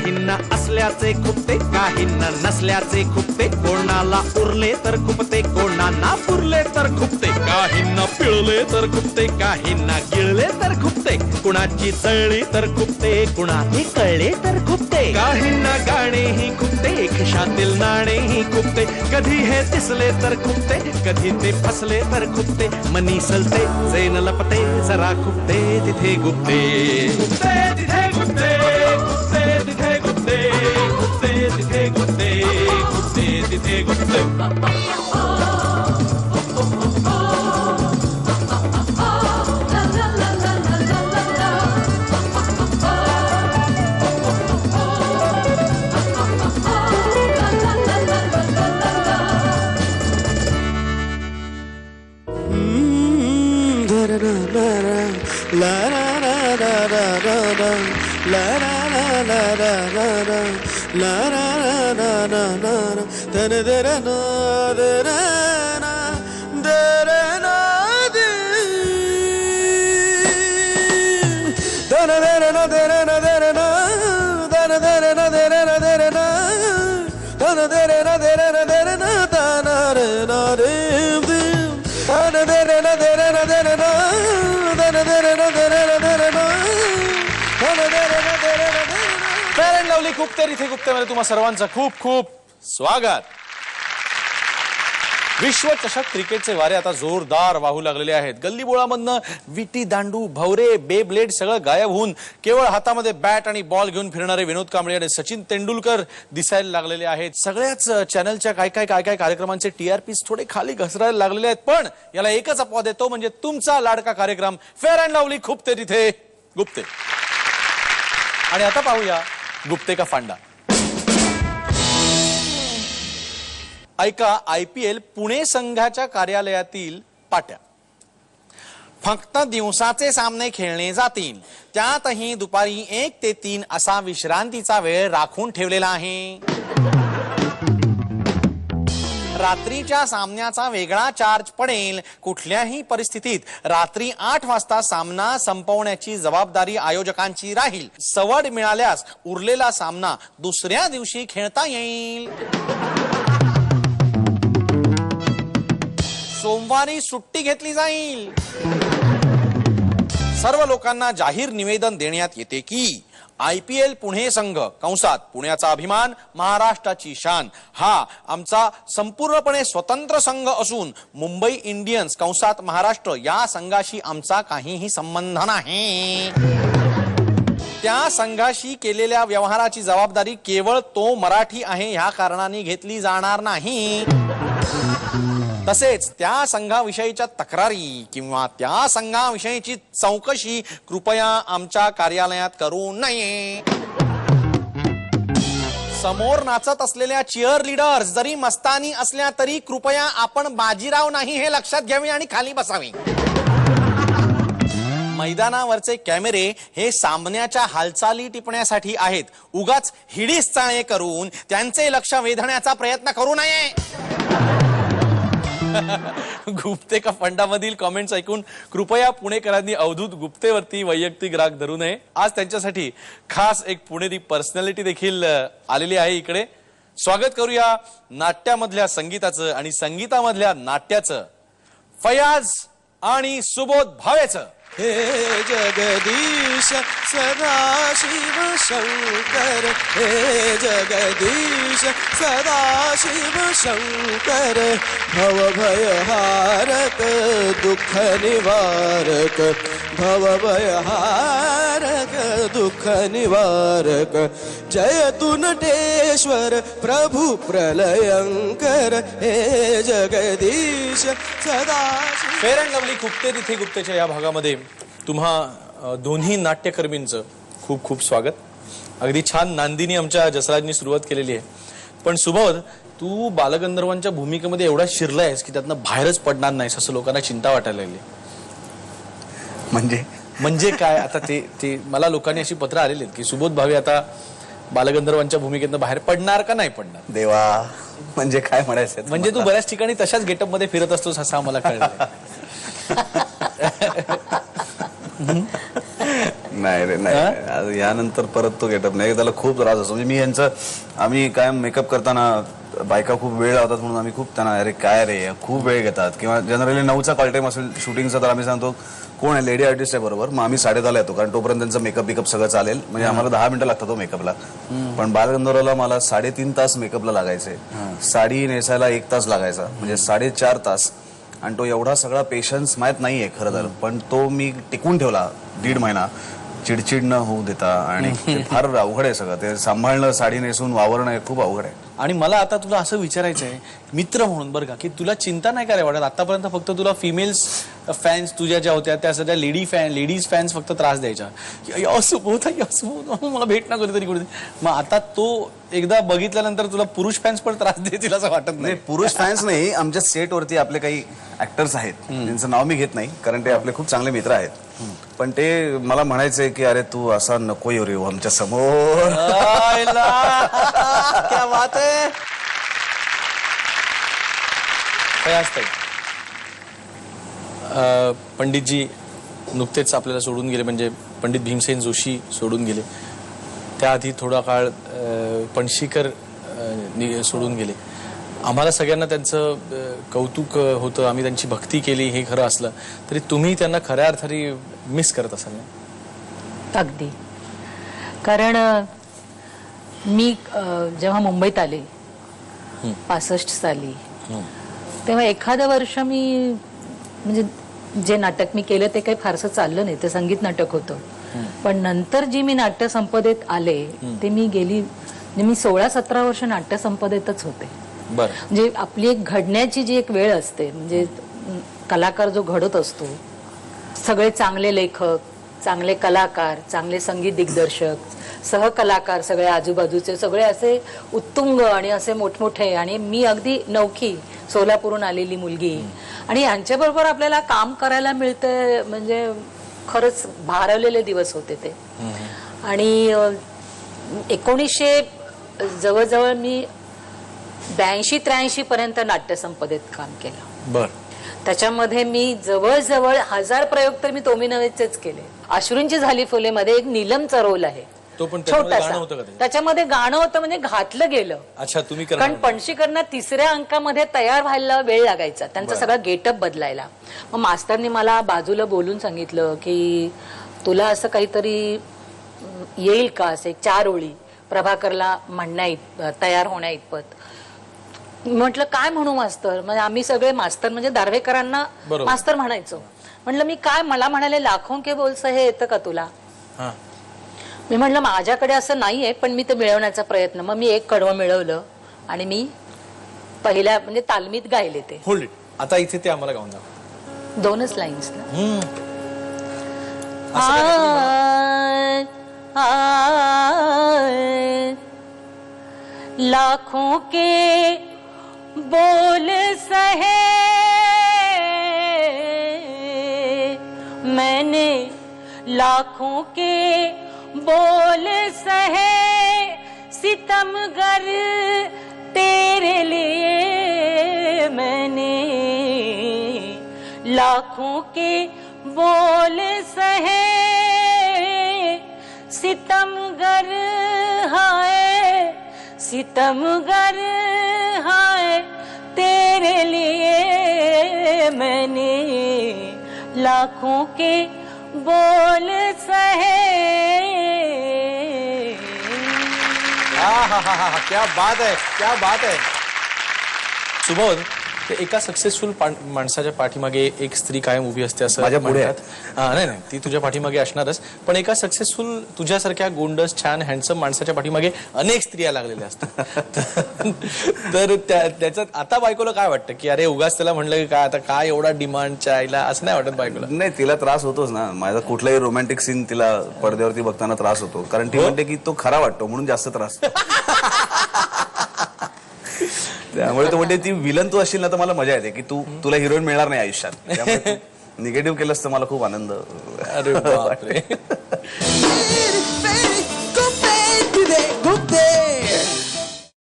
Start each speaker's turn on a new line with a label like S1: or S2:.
S1: काहींना असल्याचे खुपते, काहींना नसल्याचे खुपते, कोणाला उरले तर खुपते, कोणाला पुरले तर खुपते, काहींना पिळले तर खुपते, काहींना गिळले तर खुपते, कुणाची चळली तर खुपते, कुणाचे कळले तर खुपते, काहींना गाणेही खुपते, खिशातील नाणेही खुपते, कधी हे दिसले तर खुपते, कधी ते फसले तर खुपते, मनी सलते चैन लपते, जरा खुपते तिथे गुप्ते, खुपते तिथे गुप्ते, खुपते तिथे गुप्ते, खुपते तिथे गुप्ते, खुपते तिथे गुप्ते.
S2: फेअर अँड लवली खुपते तिथे गुप्तेमध्ये तुम्हा सर्वांचं खूप खूप स्वागत. विश्वचषक क्रिकेटचे वारे आता जोरदार वाहू लागलेले आहेत. गल्लीबोळामधनं विटी दांडू भवरे बेब्लेड सगळं गायब होऊन केवळ हातामध्ये बॅट आणि बॉल घेऊन फिरणारे विनोद कांबळे आणि सचिन तेंडुलकर दिसायला लागलेले आहेत. सगळ्याच चॅनलच्या काय काय कार्यक्रमांचे टीआरपी थोडे खाली घसरायला लागलेले आहेत. पण याला एकच अपवाद आहे, तो म्हणजे तुमचा लाडका कार्यक्रम फेअर अँड लवली खुपते तिथे गुप्ते. आणि आता पाहूया गुप्ते का फांडा. ऐका IPL पुणे संघाच्या कार्यालयातील पाट्या. फक्त दिवसाचे सामने खेळले जातील, त्यातही दुपारी 1 ते 3 असा विश्रांतीचा वेळ राखून ठेवलेला आहे. रात्रीच्या सामन्याचा वेगळा चार्ज पडेल. कुठल्याही परिस्थितीत रात्री 8 वाजता सामना संपवण्याची जबाबदारी आयोजकांची राहील. सवड मिळाल्यास उरलेला सामना दुसऱ्या दिवशी खेळता येईल. सोमवारी सुट्टी घेतली जाईल. सर्व लोकांना जाहीर निवेदन देण्यात येते की IPL पुणे संघ कंसात पुण्याचा अभिमान महाराष्ट्राची शान हा आमचा संपूर्णपणे स्वतंत्र संघ असून मुंबई इंडियन्स कंसात महाराष्ट्र या संघाशी आमचा काहीही संबंध नाही. त्या संघाशी केलेल्या व्यवहाराची जबाबदारी केवळ तो मराठी आहे ह्या कारणाने घेतली जाणार नाही. तसेच त्या संघाविषयीच्या तक्रारी किंवा त्या संघाविषयीची चौकशी कृपया आमच्या कार्यालयात करू नये. समोर नाचत असलेल्या चिअर लीडर्स जरी मस्तानी असल्या तरी कृपया आपण बाजीराव नाही हे लक्षात घ्यावे आणि खाली बसावे. मैदानावरचे कॅमेरे हे सामन्याच्या हालचाली टिपण्यासाठी आहेत. उगाच हिडीस चाळे करून त्यांचे लक्ष वेधण्याचा प्रयत्न करू नये. गुप्ते का फंडामधील कॉमेंट्स ऐकून कृपया पुणेकरांनी अवधूत गुप्तेवरती वैयक्तिक राग धरू नये. आज त्यांच्यासाठी खास एक पुणेरी पर्सनॅलिटी देखील आलेली आहे इकडे. स्वागत करूया नाट्यामधल्या संगीताचं आणि संगीतामधल्या नाट्याचं, फयाज आणि सुबोध भावेचं.
S3: हे जगदीश सदाशिव शंकर, हे जगदीश सदाशिव शंकर, भवभयहारक दुःख निवारक, भवभयहारक दुःख निवारक, जय तु नटेश्वर प्रभु प्रलयंकर, हे Jagdish Sadashiv.
S2: Fair and Lovely खुपते तिथे गुप्तेच्या या भागामध्ये तुम्हा दोन्ही नाट्यकर्मींचं खूप खूप स्वागत. अगदी छान नांदीनी आमच्या जसराजनी सुरुवात केलेली आहे. पण सुबोध, तू बालगंधर्वांच्या भूमिकेमध्ये एवढा शिरलायस की त्यातनं बाहेरच पडणार नाहीस असं लोकांना चिंता वाटायला लागली. म्हणजे काय आता ते मला लोकांनी अशी पत्र आलेली आहेत की सुबोध भावे आता बालगंधर्वांच्या भूमिकेतनं बाहेर पडणार का नाही पडणार.
S4: देवा, म्हणजे काय म्हणायचं.
S2: म्हणजे तू बऱ्याच ठिकाणी तशाच गेटअप मध्ये फिरत असतोस असं आम्हाला कळलं.
S4: नाही रे नाही आज यानंतर परत तो गेटअप नाही. त्याला खूप त्रास असतो. म्हणजे मी यांचं आम्ही कायम मेकअप करताना बायका खूप वेळ लावतात म्हणून आम्ही खूप त्यांना अरे काय रे खूप वेळ घेतात किंवा जनरली 9चा कॉल टाइम असेल शूटिंगचा तर आम्ही सांगतो कोण आहे लेडी आर्टिस्ट आहे बरोबर मग आम्ही 10:30 येतो कारण तोपर्यंत त्यांचं मेकअप बिकअप सगळं चालेल म्हणजे आम्हाला 10 मिनिटं लागतात तो मेकअपला. पण बालगंधर्वला मला 3.5 तास मेकअपला लागायचे. साडी नेसायला 1 तास लागायचा म्हणजे 4.5 तास. आणि तो एवढा सगळा पेशन्स माहीत नाहीये खरं तर पण तो मी टिकून ठेवला 1.5 महिना चिडचिड न होऊ देता. आणि ते फार अवघड आहे सगळं ते सांभाळणं साडी नेसून वावरणं हे खूप अवघड आहे.
S2: आणि मला आता तुला असं विचारायचं आहे मित्र म्हणून बरं का की तुला चिंता नाही का रे वाटत आतापर्यंत फक्त तुला फिमेल्स फॅन्स तुझ्या ज्या होत्या त्या सध्या लेडीज फॅन्स फक्त त्रास द्यायच्या असं मला भेट ना कधीतरी कुठे. मग आता तो एकदा बघितल्यानंतर तुला पुरुष फॅन्स पण त्रास देतील असं वाटत नाही?
S4: पुरुष फॅन्स नाही आमच्या सेटवरती आपले काही ऍक्टर्स आहेत त्यांचं नाव मी घेत नाही कारण ते आपले खूप चांगले मित्र आहेत. पण ते मला म्हणायचे की अरे तू असा नको येऊ रे आमच्या समोर.
S2: क्या बात आहे. काय असतंय पंडितजी नुकतेच आपल्याला सोडून गेले म्हणजे पंडित भीमसेन जोशी सोडून गेले. त्याआधी थोडा काळ पणशीकर सोडून गेले. आम्हाला सगळ्यांना त्यांचं कौतुक होतं आम्ही त्यांची भक्ती केली हे खरं असलं तरी तुम्ही त्यांना खऱ्या अर्थाने मिस करत असाल ना?
S5: अगदी. कारण मी जेव्हा मुंबईत आले 65 साली तेव्हा एखादं वर्ष मी म्हणजे जे नाटक मी केलं ते काही फारसं चाललं नाही ते संगीत नाटक होतं. पण नंतर जी मी नाट्य संपदेत आले ते मी गेली म्हणजे मी 16-17 वर्ष नाट्य संपदेतच होते. म्हणजे आपली एक घडण्याची जी एक वेळ असते म्हणजे कलाकार जो घडत असतो सगळे चांगले लेखक चांगले कलाकार चांगले संगीत दिग्दर्शक सहकलाकार सगळे आजूबाजूचे सगळे असे उत्तुंग आणि असे मोठमोठे आणि मी अगदी नवखी सोलापूरहून आलेली मुलगी आणि यांच्याबरोबर आपल्याला काम करायला मिळतंय म्हणजे खरंच भारावलेले दिवस होते ते. आणि 1900 जवळजवळ मी 82-83 पर्यंत नाट्य संपदेत काम केलं.
S2: बर.
S5: त्याच्यामध्ये मी जवळजवळ 1000 प्रयोग तर मी तोमी नवेचेच केले. अश्रूंची झाली फुले मध्ये एक नीलमचा रोल आहे
S2: तो पण
S5: छोटासा त्याच्यामध्ये गाणं होतं म्हणजे घातलं गेलं.
S2: अच्छा तुम्ही
S5: कारण पणशीकरांना 3ऱ्या अंकामध्ये तयार व्हायला वेळ लागायचा त्यांचा सगळा गेटअप बदलायला. मग मास्तरनी मला बाजूला बोलून सांगितलं की तुला असं काहीतरी येईल का असे 4 ओळी प्रभाकरला म्हणण्या तयार होण्या इतपत. म्हटलं काय म्हणू मास्तर म्हणजे आम्ही सगळे मास्तर म्हणजे दार्वेकरांना मास्तर म्हणायचो. म्हटलं मी काय मला म्हणाले लाखों के बोलस हे येतं का तुला. मी म्हटलं माझ्याकडे असं नाहीये पण मी ते मिळवण्याचा प्रयत्न. मग मी एक कडवं मिळवलं आणि मी पहिल्या म्हणजे तालमीत गायले ते.
S2: Hold it. आता इथे ते आम्हाला गाऊन दाखव.
S5: 2च लाईन्स ना. लाखों के बोल सहे मैंने लाखों के बोल सहे सितमगर तेरे लिए मैंने लाखों के बोल सहे सितमगर हाय सितमगर हाय तेरे लिए मैंने लाखों के बोल सहे.
S2: क्या बात है क्या बात है. सुबोध ते एका सक्सेसफुल माणसाच्या पाठीमागे एक स्त्री कायम उभी असते असं
S4: माझ्या पुढे
S2: नाही ती तुझ्या पाठीमागे असणारच पण एका सक्सेसफुल तुझ्यासारख्या गोंडस छान हँडसम माणसाच्या पाठीमागे अनेक स्त्रिया लागलेल्या असतात. तर त्याच्यात आता बायकोला काय वाटतं की अरे उगाच त्याला म्हणलं की काय आता काय एवढा डिमांडच्या आईला असं नाही वाटत बायकोला?
S4: नाही तिला त्रास होतोच ना. माझा कुठलाही रोमॅन्टिक सीन तिला पडद्यावरती बघताना त्रास होतो कारण ती म्हणते की तो खरा वाटतो म्हणून जास्त त्रास. त्यामुळे तो म्हणते ती विलन तू असशील ना तर मला मजा येते की तुला हिरोईन मिळणार नाही आयुष्यात. निगेटिव्ह केलंस तर मला खूप आनंद.
S2: अरे बापरे.
S3: Go baby,